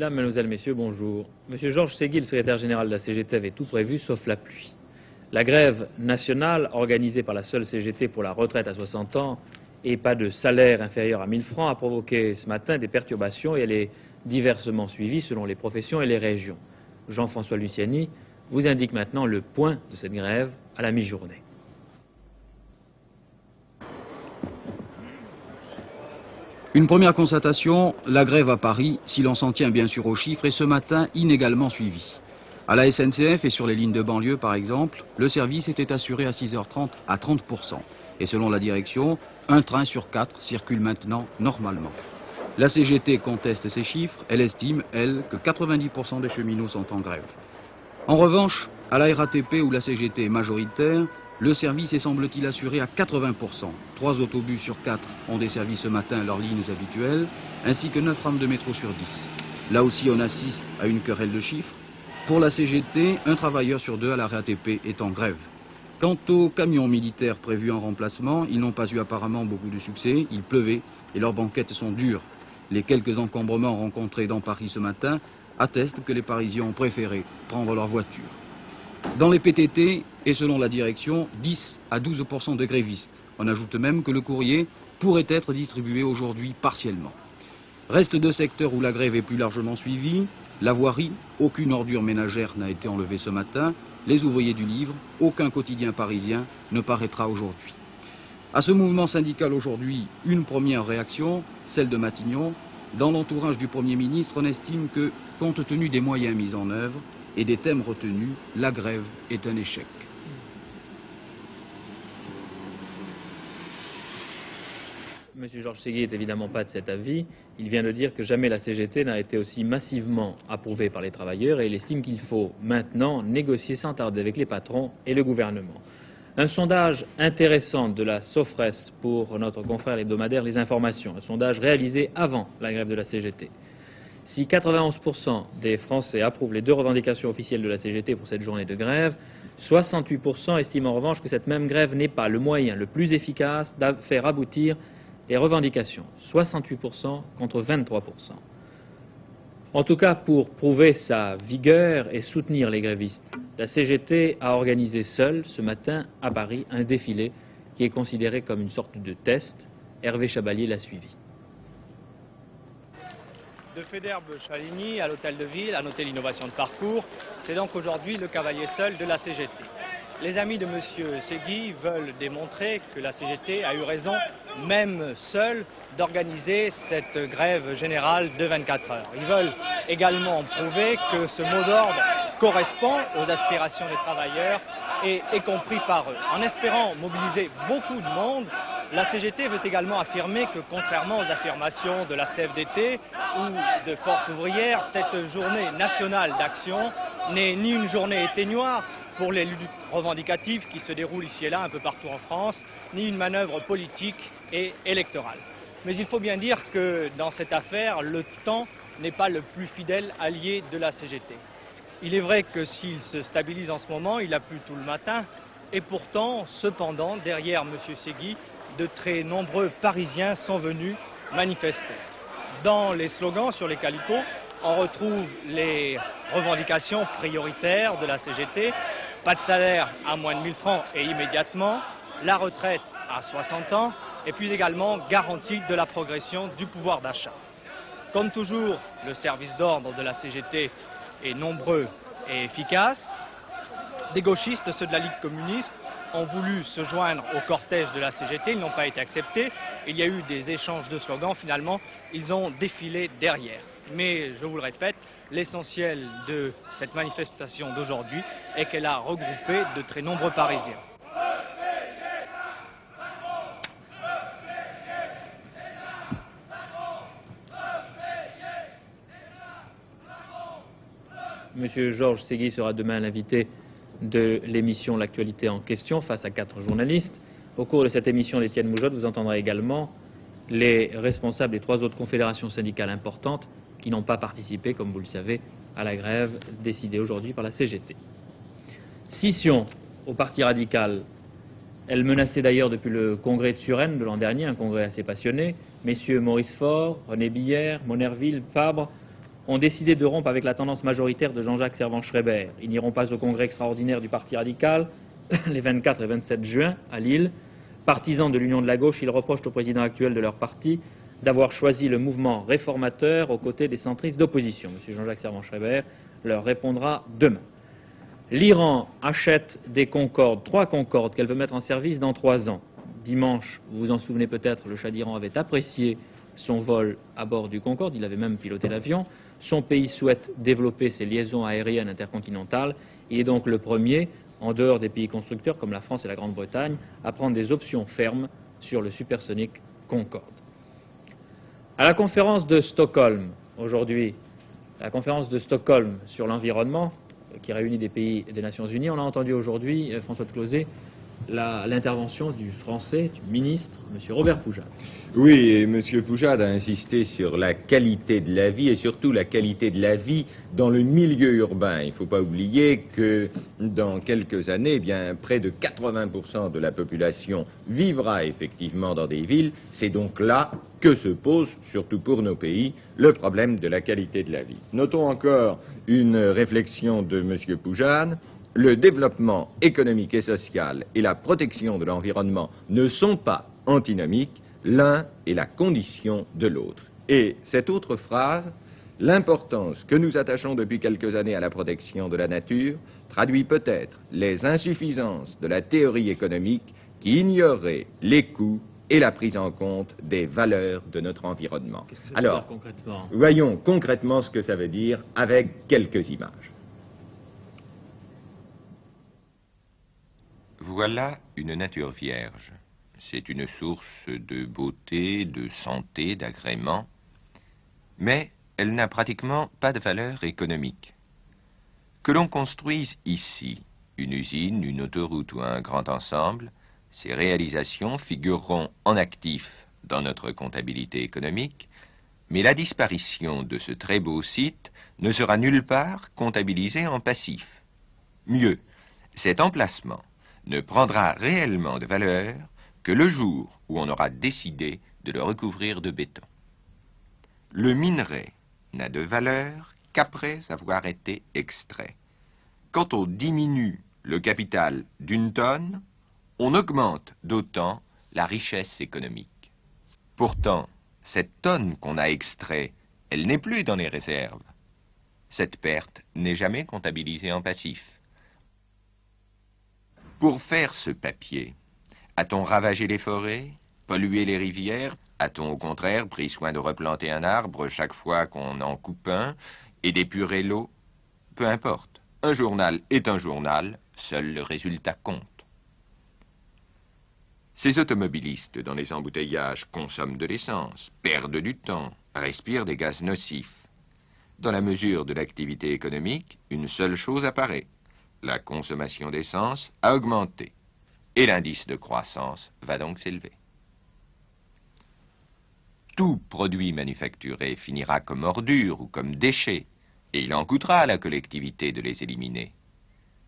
Mesdames, Mesdemoiselles, Messieurs, bonjour. Monsieur Georges Ségui, le secrétaire général de la CGT, avait tout prévu sauf la pluie. La grève nationale organisée par la seule CGT pour la retraite à 60 ans et pas de salaire inférieur à 1000 francs a provoqué ce matin des perturbations et elle est diversement suivie selon les professions et les régions. Jean-François Luciani vous indique maintenant le point de cette grève à la mi-journée. Une première constatation, la grève à Paris, si l'on s'en tient bien sûr aux chiffres, est ce matin inégalement suivie. À la SNCF et sur les lignes de banlieue par exemple, le service était assuré à 6h30 à 30%. Et selon la direction, un train sur 4 circule maintenant normalement. La CGT conteste ces chiffres, elle estime, elle, que 90% des cheminots sont en grève. En revanche, à la RATP où la CGT est majoritaire, le service est semble-t-il assuré à 80%. 3 autobus sur 4 ont desservi ce matin leurs lignes habituelles, ainsi que 9 rames de métro sur 10. Là aussi, on assiste à une querelle de chiffres. Pour la CGT, un travailleur sur 2 à la RATP est en grève. Quant aux camions militaires prévus en remplacement, ils n'ont pas eu apparemment beaucoup de succès. Il pleuvait et leurs banquettes sont dures. Les quelques encombrements rencontrés dans Paris ce matin attestent que les Parisiens ont préféré prendre leur voiture. Dans les PTT, et selon la direction, 10 à 12% de grévistes. On ajoute même que le courrier pourrait être distribué aujourd'hui partiellement. Reste 2 secteurs où la grève est plus largement suivie. La voirie, aucune ordure ménagère n'a été enlevée ce matin. Les ouvriers du livre, aucun quotidien parisien ne paraîtra aujourd'hui. À ce mouvement syndical aujourd'hui, une première réaction, celle de Matignon. Dans l'entourage du Premier ministre, on estime que, compte tenu des moyens mis en œuvre et des thèmes retenus, la grève est un échec. Monsieur Georges Ségui n'est évidemment pas de cet avis. Il vient de dire que jamais la CGT n'a été aussi massivement approuvée par les travailleurs et il estime qu'il faut maintenant négocier sans tarder avec les patrons et le gouvernement. Un sondage intéressant de la Sofres pour notre confrère hebdomadaire Les Informations, un sondage réalisé avant la grève de la CGT. Si 91% des Français approuvent les 2 revendications officielles de la CGT pour cette journée de grève, 68% estiment en revanche que cette même grève n'est pas le moyen le plus efficace de faire aboutir les revendications. 68% contre 23%. En tout cas, pour prouver sa vigueur et soutenir les grévistes, la CGT a organisé seule ce matin à Paris un défilé qui est considéré comme une sorte de test. Hervé Chabalier l'a suivi. De Fédère-Chaligny à l'hôtel de ville, à noter l'innovation de parcours, c'est donc aujourd'hui le cavalier seul de la CGT. Les amis de M. Ségui veulent démontrer que la CGT a eu raison, même seule, d'organiser cette grève générale de 24 heures. Ils veulent également prouver que ce mot d'ordre correspond aux aspirations des travailleurs et est compris par eux. En espérant mobiliser beaucoup de monde, la CGT veut également affirmer que, contrairement aux affirmations de la CFDT ou de Force ouvrière, cette journée nationale d'action n'est ni une journée éteignoire pour les luttes revendicatives qui se déroulent ici et là un peu partout en France, ni une manœuvre politique et électorale. Mais il faut bien dire que dans cette affaire, le temps n'est pas le plus fidèle allié de la CGT. Il est vrai que s'il se stabilise en ce moment, il a plu tout le matin, et pourtant, cependant, derrière M. Ségui, de très nombreux Parisiens sont venus manifester. Dans les slogans sur les calicots, on retrouve les revendications prioritaires de la CGT, pas de salaire à moins de 1000 francs et immédiatement, la retraite à 60 ans et puis également garantie de la progression du pouvoir d'achat. Comme toujours, le service d'ordre de la CGT est nombreux et efficace. Des gauchistes, ceux de la Ligue communiste, ont voulu se joindre au cortège de la CGT, ils n'ont pas été acceptés. Il y a eu des échanges de slogans, finalement, ils ont défilé derrière. Mais, je vous le répète, l'essentiel de cette manifestation d'aujourd'hui est qu'elle a regroupé de très nombreux Parisiens. Monsieur Georges Ségui sera demain l'invité de l'émission L'actualité en question face à 4 journalistes. Au cours de cette émission d'Étienne Moujotte, vous entendrez également les responsables des 3 autres confédérations syndicales importantes qui n'ont pas participé, comme vous le savez, à la grève décidée aujourd'hui par la CGT. Scission au Parti radical. Elle menaçait d'ailleurs depuis le congrès de Suresnes de l'an dernier, un congrès assez passionné. Messieurs Maurice Faure, René Billère, Monerville, Fabre ont décidé de rompre avec la tendance majoritaire de Jean-Jacques Servan-Schreiber. Ils n'iront pas au congrès extraordinaire du Parti radical les 24 et 27 juin à Lille. Partisans de l'union de la gauche, ils reprochent au président actuel de leur parti d'avoir choisi le mouvement réformateur aux côtés des centristes d'opposition. M. Jean-Jacques Servan-Schreiber leur répondra demain. L'Iran achète des Concorde, 3 Concorde qu'elle veut mettre en service dans 3 ans. Dimanche, vous vous en souvenez peut-être, le Shah d'Iran avait apprécié son vol à bord du Concorde, il avait même piloté l'avion. Son pays souhaite développer ses liaisons aériennes intercontinentales. Il est donc le premier, en dehors des pays constructeurs comme la France et la Grande-Bretagne, à prendre des options fermes sur le supersonique Concorde. À la conférence de Stockholm, aujourd'hui, la conférence de Stockholm sur l'environnement, qui réunit des pays et des Nations Unies, on a entendu aujourd'hui, François de Closet, l'intervention du Français, du ministre, M. Robert Poujade. Oui, et M. Poujade a insisté sur la qualité de la vie et surtout la qualité de la vie dans le milieu urbain. Il ne faut pas oublier que dans quelques années, près de 80% de la population vivra effectivement dans des villes. C'est donc là que se pose, surtout pour nos pays, le problème de la qualité de la vie. Notons encore une réflexion de M. Poujade. Le développement économique et social et la protection de l'environnement ne sont pas antinomiques, l'un est la condition de l'autre. Et cette autre phrase, l'importance que nous attachons depuis quelques années à la protection de la nature, traduit peut-être les insuffisances de la théorie économique qui ignorait les coûts et la prise en compte des valeurs de notre environnement. Qu'est-ce que ça veut dire concrètement ? Voyons concrètement ce que ça veut dire avec quelques images. Voilà une nature vierge. C'est une source de beauté, de santé, d'agrément, mais elle n'a pratiquement pas de valeur économique. Que l'on construise ici une usine, une autoroute ou un grand ensemble, ces réalisations figureront en actif dans notre comptabilité économique, mais la disparition de ce très beau site ne sera nulle part comptabilisée en passif. Mieux, cet emplacement ne prendra réellement de valeur que le jour où on aura décidé de le recouvrir de béton. Le minerai n'a de valeur qu'après avoir été extrait. Quand on diminue le capital d'une tonne, on augmente d'autant la richesse économique. Pourtant, cette tonne qu'on a extrait, elle n'est plus dans les réserves. Cette perte n'est jamais comptabilisée en passif. Pour faire ce papier, a-t-on ravagé les forêts, pollué les rivières? A-t-on au contraire pris soin de replanter un arbre chaque fois qu'on en coupe un et d'épurer l'eau? Peu importe. Un journal est un journal, seul le résultat compte. Ces automobilistes dans les embouteillages consomment de l'essence, perdent du temps, respirent des gaz nocifs. Dans la mesure de l'activité économique, une seule chose apparaît. La consommation d'essence a augmenté et l'indice de croissance va donc s'élever. Tout produit manufacturé finira comme ordure ou comme déchet et il en coûtera à la collectivité de les éliminer.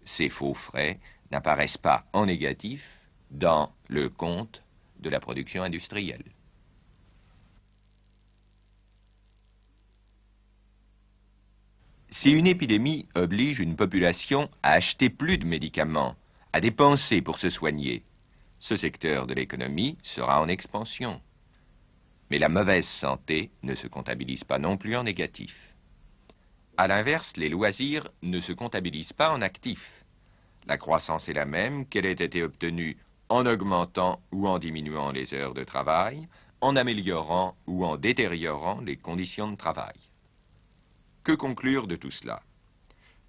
Ces faux frais n'apparaissent pas en négatif dans le compte de la production industrielle. Si une épidémie oblige une population à acheter plus de médicaments, à dépenser pour se soigner, ce secteur de l'économie sera en expansion. Mais la mauvaise santé ne se comptabilise pas non plus en négatif. À l'inverse, les loisirs ne se comptabilisent pas en actif. La croissance est la même qu'elle ait été obtenue en augmentant ou en diminuant les heures de travail, en améliorant ou en détériorant les conditions de travail. Que conclure de tout cela?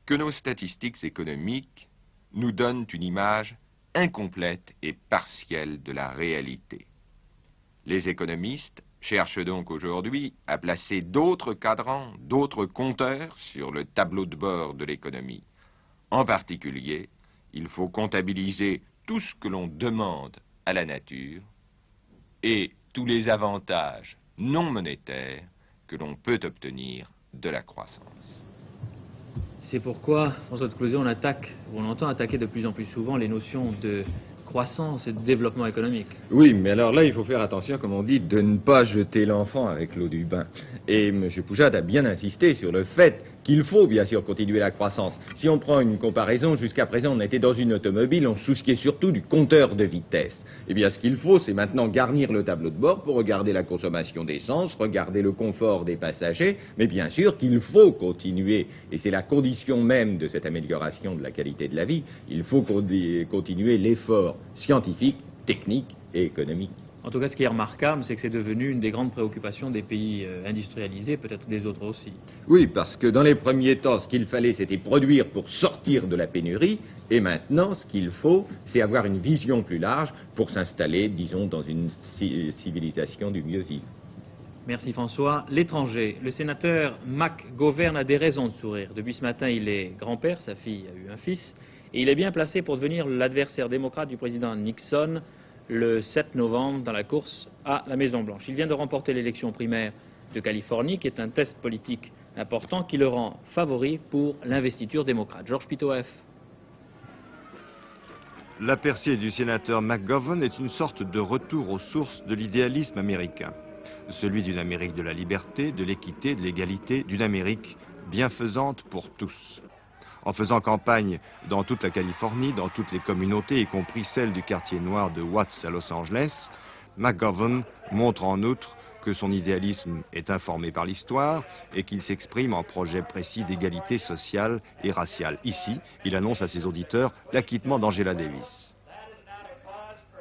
Que nos statistiques économiques nous donnent une image incomplète et partielle de la réalité. Les économistes cherchent donc aujourd'hui à placer d'autres cadrans, d'autres compteurs sur le tableau de bord de l'économie. En particulier, il faut comptabiliser tout ce que l'on demande à la nature et tous les avantages non monétaires que l'on peut obtenir de la croissance. C'est pourquoi, François de Closet, on entend attaquer de plus en plus souvent les notions de croissance et de développement économique. Oui, mais alors là, il faut faire attention, comme on dit, de ne pas jeter l'enfant avec l'eau du bain. Et M. Poujade a bien insisté sur le fait qu'il faut bien sûr continuer la croissance. Si on prend une comparaison, jusqu'à présent, on était dans une automobile, on souciait surtout du compteur de vitesse. Eh bien, ce qu'il faut, c'est maintenant garnir le tableau de bord pour regarder la consommation d'essence, regarder le confort des passagers, mais bien sûr qu'il faut continuer, et c'est la condition même de cette amélioration de la qualité de la vie, il faut continuer l'effort scientifique, technique et économique. En tout cas, ce qui est remarquable, c'est que c'est devenu une des grandes préoccupations des pays industrialisés, peut-être des autres aussi. Oui, parce que dans les premiers temps, ce qu'il fallait, c'était produire pour sortir de la pénurie, et maintenant, ce qu'il faut, c'est avoir une vision plus large pour s'installer, disons, dans une civilisation du mieux vivre. Merci François. L'étranger, le sénateur McGovern a des raisons de sourire. Depuis ce matin, il est grand-père, sa fille a eu un fils, et il est bien placé pour devenir l'adversaire démocrate du président Nixon le 7 novembre dans la course à la Maison-Blanche. Il vient de remporter l'élection primaire de Californie, qui est un test politique important qui le rend favori pour l'investiture démocrate. Georges Pitoef. La percée du sénateur McGovern est une sorte de retour aux sources de l'idéalisme américain. Celui d'une Amérique de la liberté, de l'équité, de l'égalité, d'une Amérique bienfaisante pour tous. En faisant campagne dans toute la Californie, dans toutes les communautés, y compris celle du quartier noir de Watts à Los Angeles, McGovern montre en outre que son idéalisme est informé par l'histoire et qu'il s'exprime en projet précis d'égalité sociale et raciale. Ici, il annonce à ses auditeurs l'acquittement d'Angela Davis.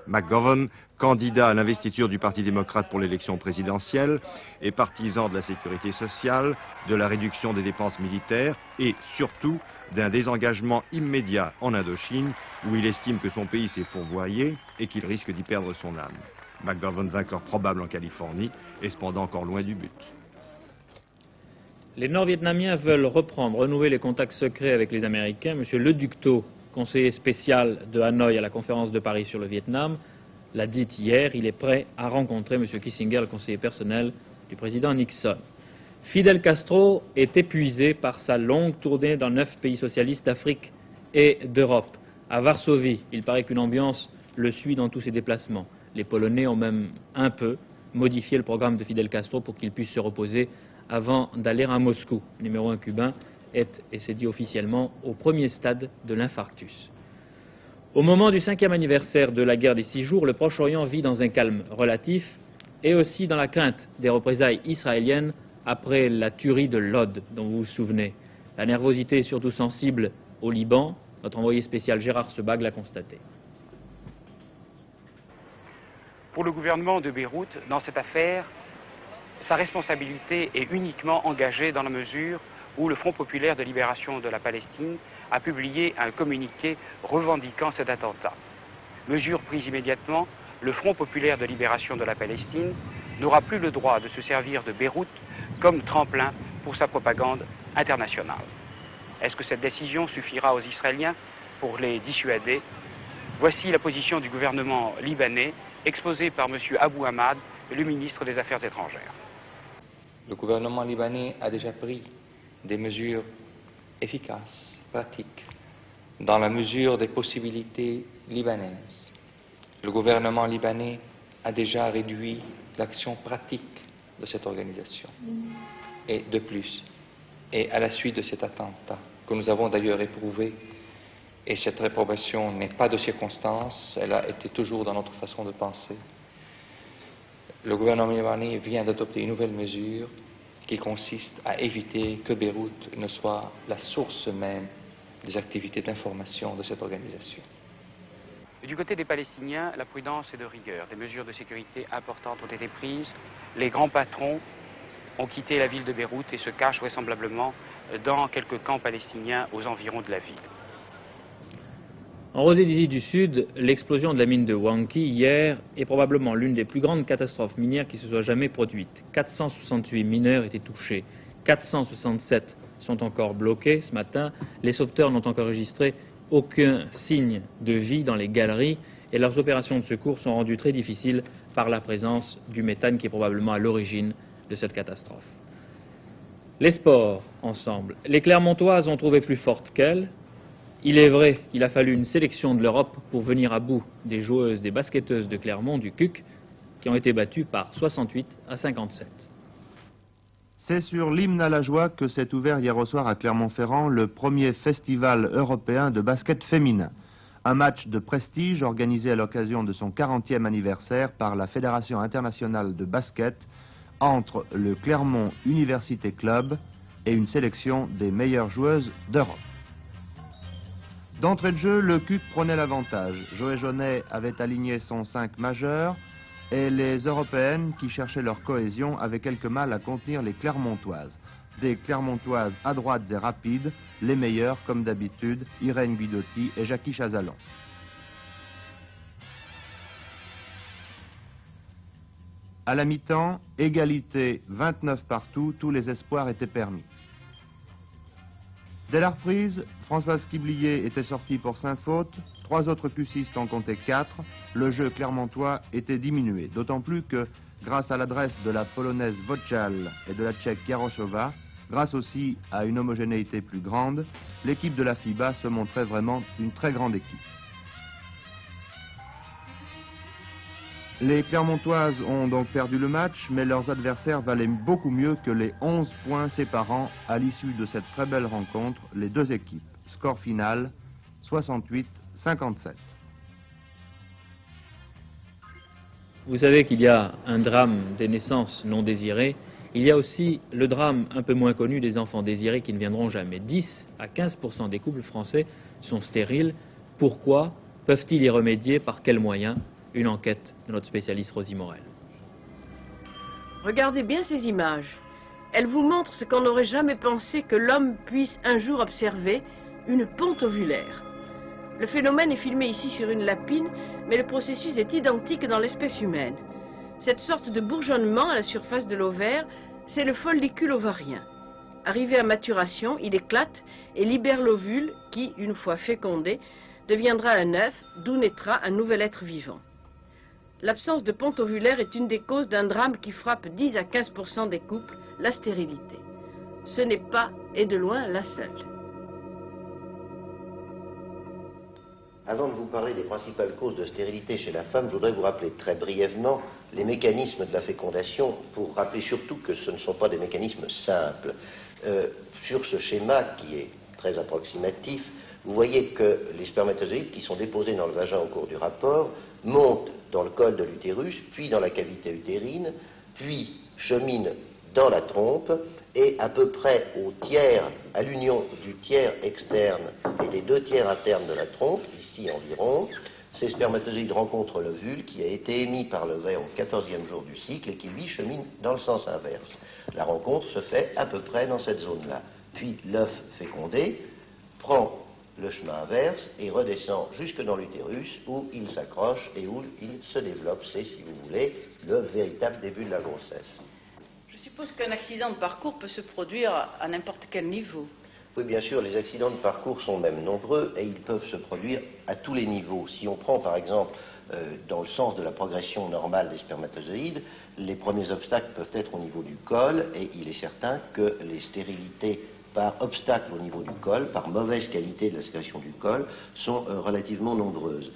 McGovern, candidat à l'investiture du Parti démocrate pour l'élection présidentielle, est partisan de la sécurité sociale, de la réduction des dépenses militaires et surtout d'un désengagement immédiat en Indochine où il estime que son pays s'est fourvoyé et qu'il risque d'y perdre son âme. McGovern, vainqueur probable en Californie, est cependant encore loin du but. Les Nord-Vietnamiens veulent renouer les contacts secrets avec les Américains. Monsieur Le Ducteau, conseiller spécial de Hanoï à la conférence de Paris sur le Vietnam, l'a dit hier, il est prêt à rencontrer M. Kissinger, le conseiller personnel du président Nixon. Fidel Castro est épuisé par sa longue tournée dans 9 pays socialistes d'Afrique et d'Europe. À Varsovie, il paraît qu'une ambiance le suit dans tous ses déplacements. Les Polonais ont même un peu modifié le programme de Fidel Castro pour qu'il puisse se reposer avant d'aller à Moscou. Le numéro 1 cubain est, et c'est dit officiellement, au premier stade de l'infarctus. Au moment du 5e anniversaire de la guerre des 6 jours, le Proche-Orient vit dans un calme relatif et aussi dans la crainte des représailles israéliennes après la tuerie de Lod, dont vous vous souvenez. La nervosité est surtout sensible au Liban. Notre envoyé spécial Gérard Sebag l'a constaté. Pour le gouvernement de Beyrouth, dans cette affaire, sa responsabilité est uniquement engagée dans la mesure où le Front populaire de libération de la Palestine a publié un communiqué revendiquant cet attentat. Mesure prise immédiatement, le Front populaire de libération de la Palestine n'aura plus le droit de se servir de Beyrouth comme tremplin pour sa propagande internationale. Est-ce que cette décision suffira aux Israéliens pour les dissuader? Voici la position du gouvernement libanais exposée par M. Abou Hamad, le ministre des Affaires étrangères. Le gouvernement libanais a déjà pris des mesures efficaces, pratiques, dans la mesure des possibilités libanaises. Le gouvernement libanais a déjà réduit l'action pratique de cette organisation. Et de plus, et à la suite de cet attentat, que nous avons d'ailleurs éprouvé, et cette réprobation n'est pas de circonstance, elle a été toujours dans notre façon de penser, le gouvernement libanais vient d'adopter une nouvelle mesure qui consiste à éviter que Beyrouth ne soit la source même des activités d'information de cette organisation. Du côté des Palestiniens, la prudence est de rigueur. Des mesures de sécurité importantes ont été prises. Les grands patrons ont quitté la ville de Beyrouth et se cachent vraisemblablement dans quelques camps palestiniens aux environs de la ville. En Rhodésie du Sud, l'explosion de la mine de Wanki hier est probablement l'une des plus grandes catastrophes minières qui se soit jamais produite. 468 mineurs étaient touchés, 467 sont encore bloqués ce matin. Les sauveteurs n'ont encore enregistré aucun signe de vie dans les galeries et leurs opérations de secours sont rendues très difficiles par la présence du méthane qui est probablement à l'origine de cette catastrophe. Les sports, ensemble. Les Clermontoises ont trouvé plus fortes qu'elles. Il est vrai qu'il a fallu une sélection de l'Europe pour venir à bout des joueuses, des basketteuses de Clermont, du CUC, qui ont été battues par 68 à 57. C'est sur l'hymne à la joie que s'est ouvert hier au soir à Clermont-Ferrand le premier festival européen de basket féminin. Un match de prestige organisé à l'occasion de son 40e anniversaire par la Fédération internationale de basket entre le Clermont Université Club et une sélection des meilleures joueuses d'Europe. D'entrée de jeu, le CUC prenait l'avantage. Joé Jaunet avait aligné son 5 majeur et les Européennes qui cherchaient leur cohésion avaient quelque mal à contenir les Clermontoises. Des Clermontoises adroites et rapides, les meilleures comme d'habitude, Irène Guidotti et Jackie Chazalon. À la mi-temps, égalité 29 partout, tous les espoirs étaient permis. Dès la reprise, Françoise Quiblier était sortie pour 5 fautes, 3 autres cussistes en comptaient 4, le jeu clermontois était diminué, d'autant plus que, grâce à l'adresse de la polonaise Vocal et de la tchèque Jarošová, grâce aussi à une homogénéité plus grande, l'équipe de la FIBA se montrait vraiment une très grande équipe. Les Clermontoises ont donc perdu le match, mais leurs adversaires valaient beaucoup mieux que les 11 points séparant à l'issue de cette très belle rencontre les deux équipes. Score final, 68-57. Vous savez qu'il y a un drame des naissances non désirées. Il y a aussi le drame un peu moins connu des enfants désirés qui ne viendront jamais. 10 à 15% des couples français sont stériles. Pourquoi? Peuvent-ils y remédier? Par quels moyens? Une enquête de notre spécialiste Rosie Morel. Regardez bien ces images. Elles vous montrent ce qu'on n'aurait jamais pensé que l'homme puisse un jour observer, une ponte ovulaire. Le phénomène est filmé ici sur une lapine, mais le processus est identique dans l'espèce humaine. Cette sorte de bourgeonnement à la surface de l'ovaire, c'est le follicule ovarien. Arrivé à maturation, il éclate et libère l'ovule qui, une fois fécondé, deviendra un œuf, d'où naîtra un nouvel être vivant. L'absence de ponte ovulaire est une des causes d'un drame qui frappe 10 à 15% des couples, la stérilité. Ce n'est pas, et de loin, la seule. Avant de vous parler des principales causes de stérilité chez la femme, je voudrais vous rappeler très brièvement les mécanismes de la fécondation, pour rappeler surtout que ce ne sont pas des mécanismes simples. Sur ce schéma, qui est très approximatif, vous voyez que les spermatozoïdes qui sont déposés dans le vagin au cours du rapport montent dans le col de l'utérus, puis dans la cavité utérine, puis cheminent dans la trompe, et à peu près au tiers, à l'union du tiers externe et des 2 tiers internes de la trompe, ici environ, ces spermatozoïdes rencontrent l'ovule qui a été émis par l'ovaire au 14e jour du cycle et qui lui chemine dans le sens inverse. La rencontre se fait à peu près dans cette zone-là. Puis l'œuf fécondé prend le chemin inverse et redescend jusque dans l'utérus où il s'accroche et où il se développe. C'est, si vous voulez, le véritable début de la grossesse. Je suppose qu'un accident de parcours peut se produire à n'importe quel niveau. Oui, bien sûr, les accidents de parcours sont même nombreux et ils peuvent se produire à tous les niveaux. Si on prend par exemple dans le sens de la progression normale des spermatozoïdes, les premiers obstacles peuvent être au niveau du col et il est certain que les stérilités par obstacle au niveau du col, par mauvaise qualité de la sécrétion du col, sont relativement nombreuses.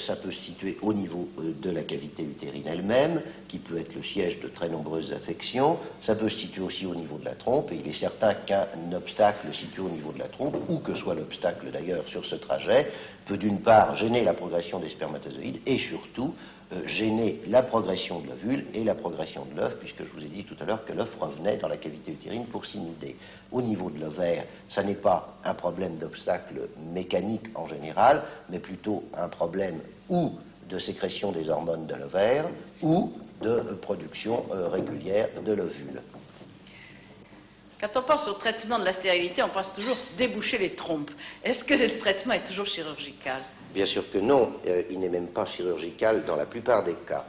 Ça peut se situer au niveau de la cavité utérine elle-même, qui peut être le siège de très nombreuses affections. Ça peut se situer aussi au niveau de la trompe, et il est certain qu'un obstacle situé au niveau de la trompe, où que soit l'obstacle d'ailleurs sur ce trajet, peut d'une part gêner la progression des spermatozoïdes, et surtout gêner la progression de l'ovule et la progression de l'œuf, puisque je vous ai dit tout à l'heure que l'œuf revenait dans la cavité utérine pour s'inider. Au niveau de l'ovaire, ça n'est pas un problème d'obstacle mécanique en général, mais plutôt un problème ou de sécrétion des hormones de l'ovaire ou de production régulière de l'ovule. Quand on pense au traitement de la stérilité, on pense toujours déboucher les trompes. Est-ce que le traitement est toujours chirurgical? Bien sûr que non, il n'est même pas chirurgical dans la plupart des cas.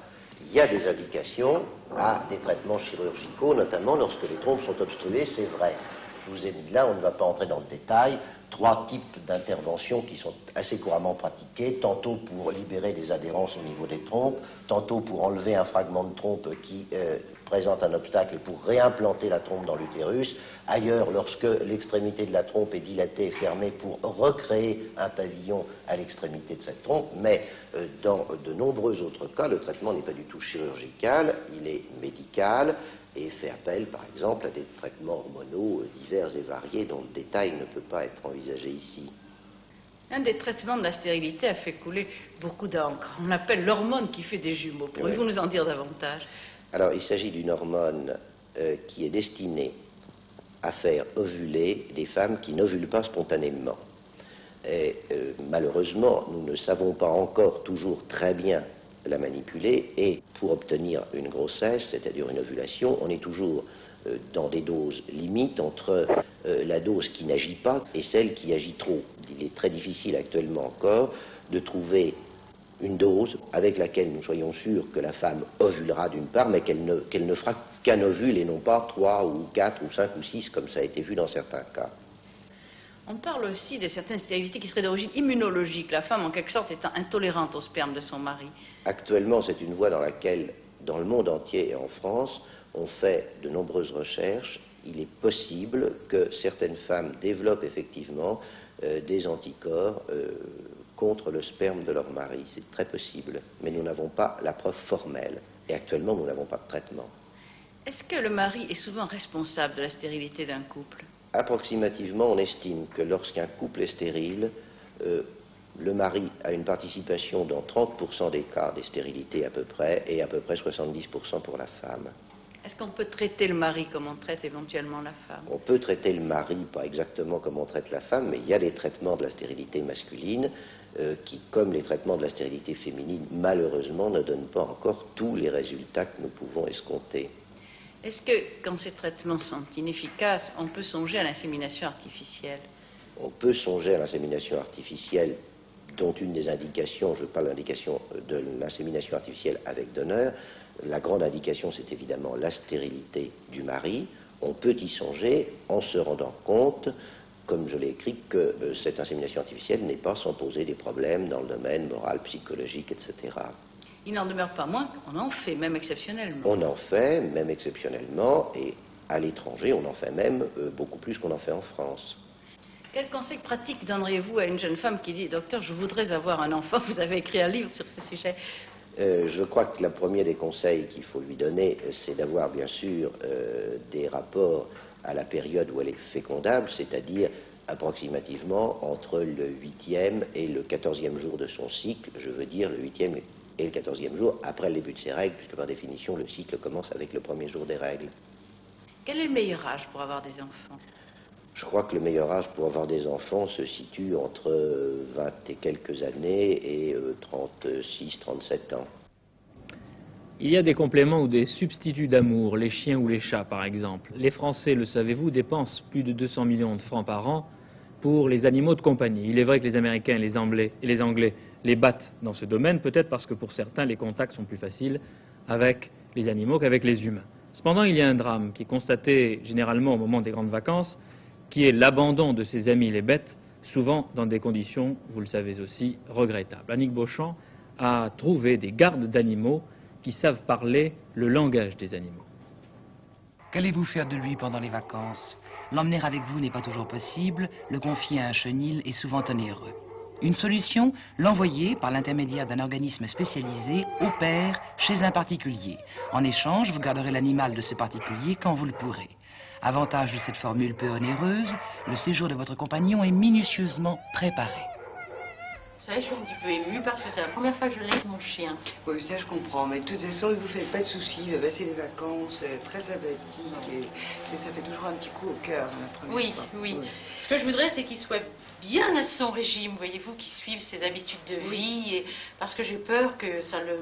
Il y a des indications à des traitements chirurgicaux, notamment lorsque les trompes sont obstruées, c'est vrai. Je vous ai dit là, on ne va pas entrer dans le détail, 3 types d'interventions qui sont assez couramment pratiquées, tantôt pour libérer des adhérences au niveau des trompes, tantôt pour enlever un fragment de trompe qui présente un obstacle et pour réimplanter la trompe dans l'utérus. Ailleurs, lorsque l'extrémité de la trompe est dilatée et fermée, pour recréer un pavillon à l'extrémité de cette trompe. Mais dans de nombreux autres cas, le traitement n'est pas du tout chirurgical, il est médical et fait appel, par exemple, à des traitements hormonaux divers et variés dont le détail ne peut pas être envisagé ici. Un des traitements de la stérilité a fait couler beaucoup d'encre. On l'appelle l'hormone qui fait des jumeaux. Pouvez-vous nous en dire davantage? Alors, il s'agit d'une hormone qui est destinée à faire ovuler des femmes qui n'ovulent pas spontanément. Et malheureusement, nous ne savons pas encore toujours très bien la manipuler, et pour obtenir une grossesse, c'est-à-dire une ovulation, on est toujours dans des doses limites entre la dose qui n'agit pas et celle qui agit trop. Il est très difficile actuellement encore de trouver une dose avec laquelle nous soyons sûrs que la femme ovulera d'une part, mais qu'elle ne fera qu'un ovule et non pas 3 ou 4 ou 5 ou 6 comme ça a été vu dans certains cas. On parle aussi de certaines stérilités qui seraient d'origine immunologique, la femme en quelque sorte étant intolérante au sperme de son mari. Actuellement, c'est une voie dans laquelle, dans le monde entier et en France, on fait de nombreuses recherches. Il est possible que certaines femmes développent effectivement des anticorps contre le sperme de leur mari. C'est très possible, mais nous n'avons pas la preuve formelle. Et actuellement, nous n'avons pas de traitement. Est-ce que le mari est souvent responsable de la stérilité d'un couple? Approximativement, on estime que lorsqu'un couple est stérile, le mari a une participation dans 30% des cas des stérilités à peu près, et à peu près 70% pour la femme. Est-ce qu'on peut traiter le mari comme on traite éventuellement la femme? On peut traiter le mari, pas exactement comme on traite la femme, mais il y a des traitements de la stérilité masculine qui, comme les traitements de la stérilité féminine, malheureusement ne donnent pas encore tous les résultats que nous pouvons escompter. Est-ce que, quand ces traitements sont inefficaces, on peut songer à l'insémination artificielle? On peut songer à l'insémination artificielle, dont une des indications, je parle d'indication de l'insémination artificielle avec donneur. La grande indication, c'est évidemment la stérilité du mari. On peut y songer en se rendant compte, comme je l'ai écrit, que cette insémination artificielle n'est pas sans poser des problèmes dans le domaine moral, psychologique, etc. Il n'en demeure pas moins qu'on en fait, même exceptionnellement. On en fait, même exceptionnellement, et à l'étranger, on en fait même beaucoup plus qu'on en fait en France. Quel conseil pratique donneriez-vous à une jeune femme qui dit « Docteur, je voudrais avoir un enfant », vous avez écrit un livre sur ce sujet. Je crois que le premier des conseils qu'il faut lui donner, c'est d'avoir bien sûr des rapports à la période où elle est fécondable, c'est-à-dire approximativement entre le 8e et le 14e jour de son cycle, je veux dire le 8e et le 14e jour après le début de ses règles, puisque par définition le cycle commence avec le premier jour des règles. Quel est le meilleur âge pour avoir des enfants? Je crois que le meilleur âge pour avoir des enfants se situe entre 20 et quelques années et 36, 37 ans. Il y a des compléments ou des substituts d'amour, les chiens ou les chats par exemple. Les Français, le savez-vous, dépensent plus de 200 millions de francs par an pour les animaux de compagnie. Il est vrai que les Américains et les Anglais les battent dans ce domaine, peut-être parce que pour certains les contacts sont plus faciles avec les animaux qu'avec les humains. Cependant, il y a un drame qui est constaté généralement au moment des grandes vacances, qui est l'abandon de ses amis les bêtes, souvent dans des conditions, vous le savez aussi, regrettables. Annick Beauchamp a trouvé des gardes d'animaux qui savent parler le langage des animaux. Qu'allez-vous faire de lui pendant les vacances? L'emmener avec vous n'est pas toujours possible, le confier à un chenil est souvent onéreux. Une solution, l'envoyer, par l'intermédiaire d'un organisme spécialisé, au pair, chez un particulier. En échange, vous garderez l'animal de ce particulier quand vous le pourrez. Avantage de cette formule peu onéreuse, le séjour de votre compagnon est minutieusement préparé. Vous savez, je suis un petit peu émue parce que c'est la première fois que je laisse mon chien. Oui, ça je comprends, mais de toute façon, ne vous faites pas de soucis, c'est les vacances, très sympathiques, et ça fait toujours un petit coup au cœur la première fois. Oui. Ce que je voudrais, c'est qu'il soit bien à son régime, voyez-vous, qu'il suive ses habitudes de vie, et parce que j'ai peur que ça le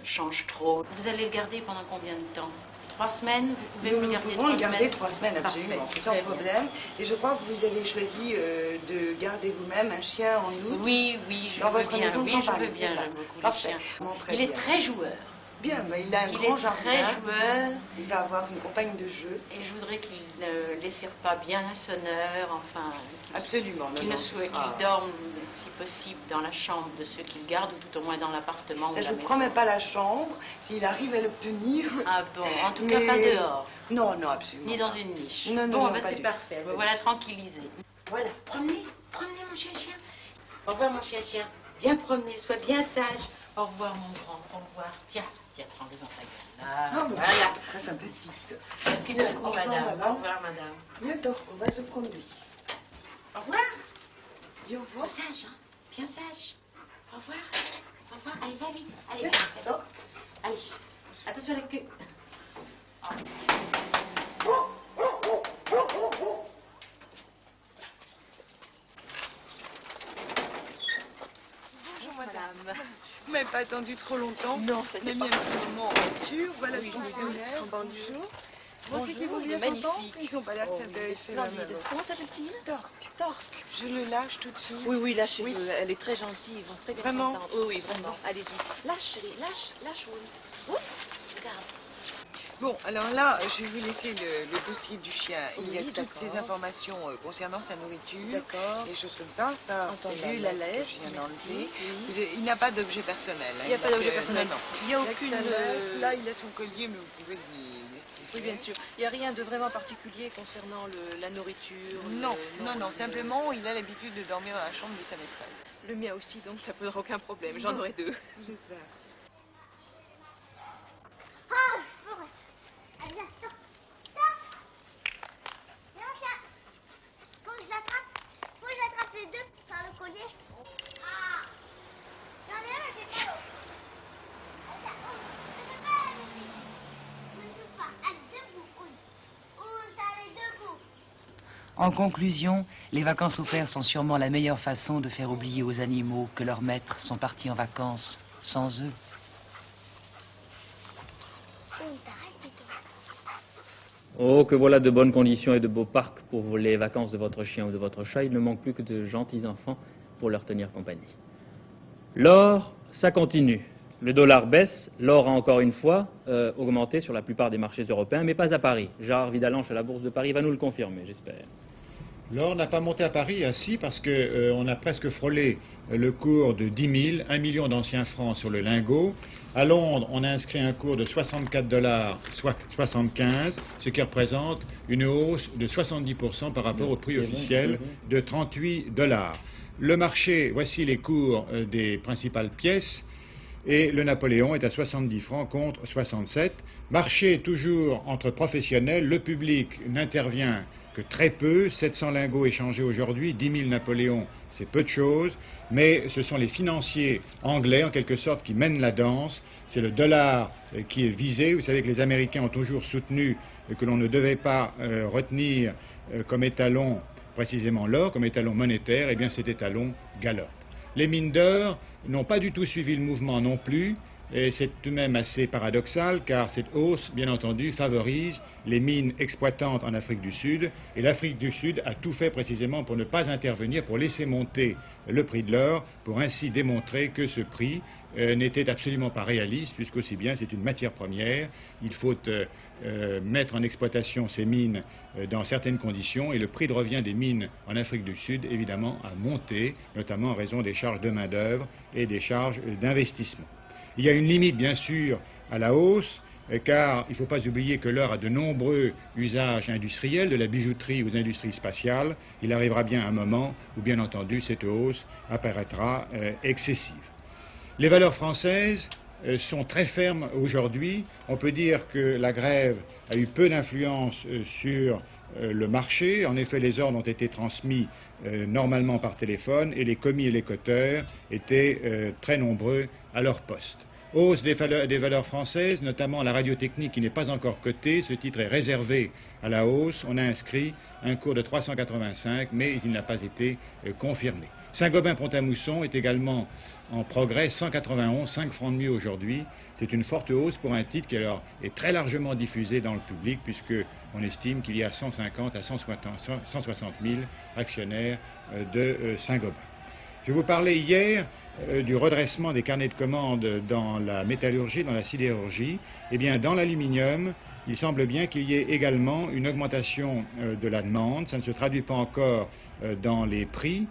change trop. Vous allez le garder pendant combien de temps? 3 semaines? Vous pouvez me le garder 3 semaines? Nous pouvons le garder 3 semaines, absolument, sans Très problème. Et je crois que vous avez choisi de garder vous-même un chien en août. Oui, je veux bien. Oui, je veux bien, j'aime beaucoup les chiens. Il est très joueur. Bien, mais il a un grand jardin. Il est très joueur. Il va avoir une compagne de jeu. Et je voudrais qu'il ne laisse pas bien un sonneur, enfin... Absolument. Qu'il dorme, si possible, dans la chambre de ceux qu'il garde, ou tout au moins dans l'appartement. Je ne vous promets pas la chambre, s'il arrive à l'obtenir. Ah bon, en tout cas pas dehors. Non, non, absolument. Ni dans une niche. Non, non, bon, non, ben, c'est parfait, me voilà tranquillisée. Voilà, promenez mon chien-chien. Au revoir mon chien-chien. Viens promener, sois bien sage. Au revoir mon grand, au revoir. Tiens, prends-le dans ta gueule. Ah, voilà. Très sympathique. Merci beaucoup, madame. Au revoir, madame. Bientôt, on va se prendre lui. Au revoir. Dis au revoir. Sage, hein. Bien sage. Au revoir. Au revoir. Allez, va vite. Allez, viens. Allez. Attention à la queue. Madame. Vous m'avez pas attendu trop longtemps. Non, ça on a mis un petit moment en voiture. Voilà le fonctionnaire. Bonjour. Bonjour, il est magnifique. magnifique. Ils n'ont pas l'air de s'intéresser. Comment s'appelle-t-il? Torque. Je le lâche tout de suite. Oui, lâchez-le. Elle est très gentille. Ils vont très bien Vraiment? s'entendre. Oui, vraiment. Allez-y. Lâche, oui. Oui, regarde. Bon, alors là, je vais vous laisser le dossier du chien. Il y a toutes ces informations concernant sa nourriture, des choses comme ça. Ça, Entendu, la laisse, que je viens d'enlever. Il n'a pas d'objet personnel. Il n'y a pas d'objet personnel. Non. Il n'y a aucune... Là, il a son collier, mais vous pouvez lui... Oui, bien sûr. Il n'y a rien de vraiment particulier concernant la nourriture. Non, simplement, il a l'habitude de dormir dans la chambre de sa maîtresse. Le mien aussi, donc ça ne posera aucun problème. J'en aurai deux. J'espère. Faut que j'attrape les deux par le collier. Ah, j'en ai un, j'ai pas. Ne joue pas. À debout. T'as les deux coups. En conclusion, les vacances au père sont sûrement la meilleure façon de faire oublier aux animaux que leurs maîtres sont partis en vacances sans eux. Oh, que voilà de bonnes conditions et de beaux parcs pour les vacances de votre chien ou de votre chat. Il ne manque plus que de gentils enfants pour leur tenir compagnie. L'or, ça continue. Le dollar baisse, l'or a encore une fois augmenté sur la plupart des marchés européens, mais pas à Paris. Gérard Vidalanche à la Bourse de Paris va nous le confirmer, j'espère. L'or n'a pas monté à Paris, ainsi parce qu'on a presque frôlé le cours de 10 000, 1 million d'anciens francs sur le lingot. À Londres, on a inscrit un cours de 64 $, soit 75, ce qui représente une hausse de 70% par rapport au prix officiel de 38 $. Le marché, voici les cours des principales pièces. Et le Napoléon est à 70 francs contre 67. Marché toujours entre professionnels, le public n'intervient que très peu, 700 lingots échangés aujourd'hui, 10 000 Napoléons, c'est peu de choses, mais ce sont les financiers anglais, en quelque sorte, qui mènent la danse. C'est le dollar qui est visé. Vous savez que les Américains ont toujours soutenu que l'on ne devait pas retenir comme étalon précisément l'or, comme étalon monétaire. Eh bien, cet étalon galope. Les mines d'or n'ont pas du tout suivi le mouvement non plus, et c'est tout de même assez paradoxal, car cette hausse, bien entendu, favorise les mines exploitantes en Afrique du Sud, et l'Afrique du Sud a tout fait précisément pour ne pas intervenir, pour laisser monter le prix de l'or, pour ainsi démontrer que ce prix n'était absolument pas réaliste, puisqu'aussi bien c'est une matière première, il faut mettre en exploitation ces mines dans certaines conditions, et le prix de revient des mines en Afrique du Sud, évidemment, a monté, notamment en raison des charges de main-d'œuvre et des charges d'investissement. Il y a une limite, bien sûr, à la hausse, car il ne faut pas oublier que l'or a de nombreux usages industriels, de la bijouterie aux industries spatiales. Il arrivera bien un moment où, bien entendu, cette hausse apparaîtra excessive. Les valeurs françaises sont très fermes aujourd'hui. On peut dire que la grève a eu peu d'influence sur le marché. En effet, les ordres ont été transmis normalement par téléphone et les commis et les coteurs étaient très nombreux à leur poste. Hausse des valeurs françaises, notamment la radiotechnique qui n'est pas encore cotée. Ce titre est réservé à la hausse. On a inscrit un cours de 385, mais il n'a pas été confirmé. Saint-Gobain-Pont-à-Mousson est également en progrès, 191, 5 francs de mieux aujourd'hui. C'est une forte hausse pour un titre qui alors est très largement diffusé dans le public, puisqu'on estime qu'il y a 150 à 160 000 actionnaires de Saint-Gobain. Je vous parlais hier du redressement des carnets de commandes dans la métallurgie, dans la sidérurgie. Eh bien, dans l'aluminium, il semble bien qu'il y ait également une augmentation de la demande. Ça ne se traduit pas encore dans les prix,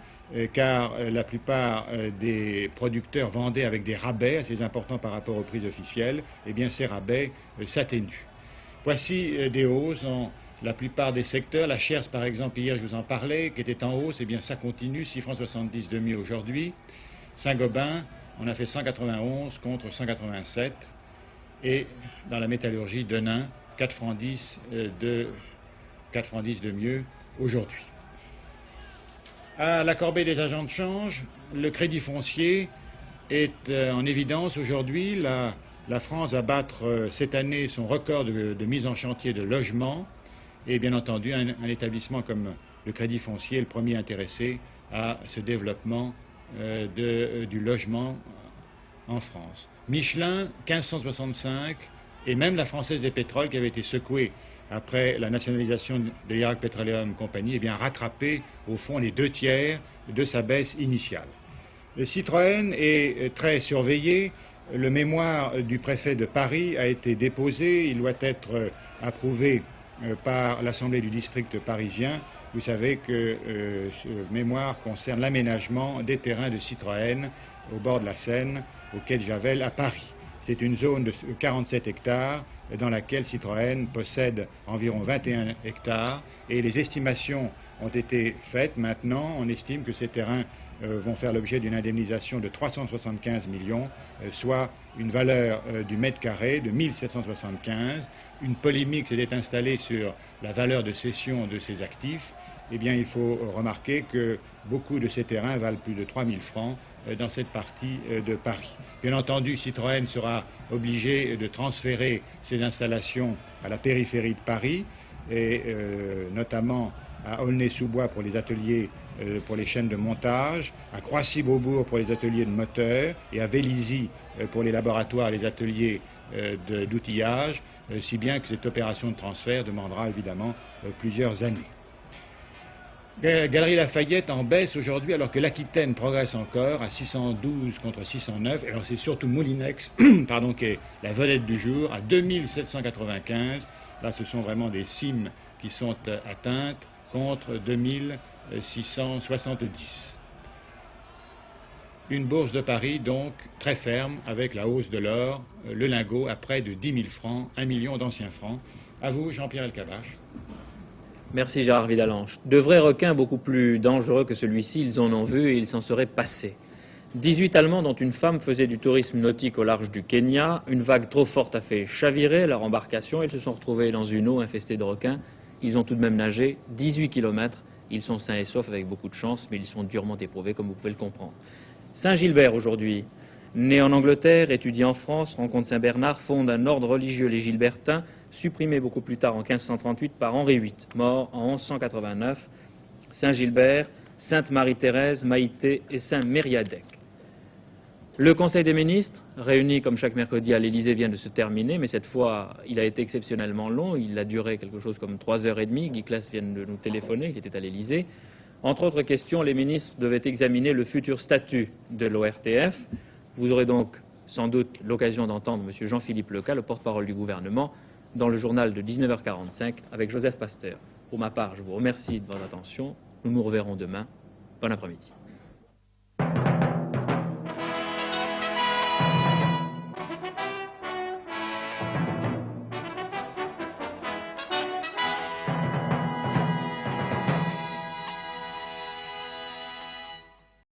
car la plupart des producteurs vendaient avec des rabais assez importants par rapport aux prix officiels. Eh bien, ces rabais s'atténuent. Voici des hausses dans la plupart des secteurs. La Cherse, par exemple, hier je vous en parlais, qui était en hausse, eh bien ça continue, 6,70 francs demi aujourd'hui. Saint-Gobain, on a fait 191 contre 187. Et dans la métallurgie, Denain, 4,10 francs de mieux aujourd'hui. À la corbeille des agents de change, le crédit foncier est en évidence aujourd'hui. La France va battre cette année son record de mise en chantier de logements. Et bien entendu, un établissement comme le Crédit Foncier est le premier intéressé à ce développement du logement en France. Michelin, 1565, et même la Française des Pétroles, qui avait été secouée après la nationalisation de l'Irak Petroleum Company, eh bien rattrapé au fond les 2/3 de sa baisse initiale. Le Citroën est très surveillé. Le mémoire du préfet de Paris a été déposé. Il doit être approuvé par l'Assemblée du district parisien. Vous savez que ce mémoire concerne l'aménagement des terrains de Citroën au bord de la Seine, au quai de Javel, à Paris. C'est une zone de 47 hectares dans laquelle Citroën possède environ 21 hectares et les estimations ont été faites. Maintenant, on estime que ces terrains vont faire l'objet d'une indemnisation de 375 millions, soit une valeur du mètre carré de 1775. Une polémique s'était installée sur la valeur de cession de ces actifs. Eh bien, il faut remarquer que beaucoup de ces terrains valent plus de 3 000 francs dans cette partie de Paris. Bien entendu, Citroën sera obligé de transférer ses installations à la périphérie de Paris, et notamment à Aulnay-sous-Bois pour les ateliers pour les chaînes de montage, à Croissy-Beaubourg pour les ateliers de moteurs et à Vélizy pour les laboratoires et les ateliers d'outillage, si bien que cette opération de transfert demandera évidemment plusieurs années. Galerie Lafayette en baisse aujourd'hui alors que l'Aquitaine progresse encore à 612 contre 609. Alors c'est surtout Moulinex pardon, qui est la vedette du jour à 2795. Là ce sont vraiment des cimes qui sont atteintes contre 2670. Une bourse de Paris donc très ferme avec la hausse de l'or, le lingot à près de 10 000 francs, 1 million d'anciens francs. À vous Jean-Pierre Elkabbach. Merci Gérard Vidalanche. De vrais requins beaucoup plus dangereux que celui-ci, ils en ont vu et ils s'en seraient passés. 18 Allemands dont une femme faisaient du tourisme nautique au large du Kenya. Une vague trop forte a fait chavirer leur embarcation. Ils se sont retrouvés dans une eau infestée de requins. Ils ont tout de même nagé 18 km. Ils sont sains et saufs avec beaucoup de chance, mais ils sont durement éprouvés comme vous pouvez le comprendre. Saint-Gilbert aujourd'hui. Né en Angleterre, étudié en France, rencontre Saint-Bernard, fonde un ordre religieux, les Gilbertins, supprimé beaucoup plus tard en 1538 par Henri VIII, mort en 1189. Saint-Gilbert, Sainte Marie-Thérèse, Maïté et Saint-Mériadec. Le Conseil des ministres, réuni comme chaque mercredi à l'Élysée, vient de se terminer, mais cette fois, il a été exceptionnellement long. Il a duré quelque chose comme 3h30. Guy Claes vient de nous téléphoner, il était à l'Élysée. Entre autres questions, les ministres devaient examiner le futur statut de l'ORTF. Vous aurez donc sans doute l'occasion d'entendre M. Jean-Philippe Leca, le porte-parole du gouvernement, dans le journal de 19h45 avec Joseph Pasteur. Pour ma part, je vous remercie de votre attention. Nous nous reverrons demain. Bon après-midi.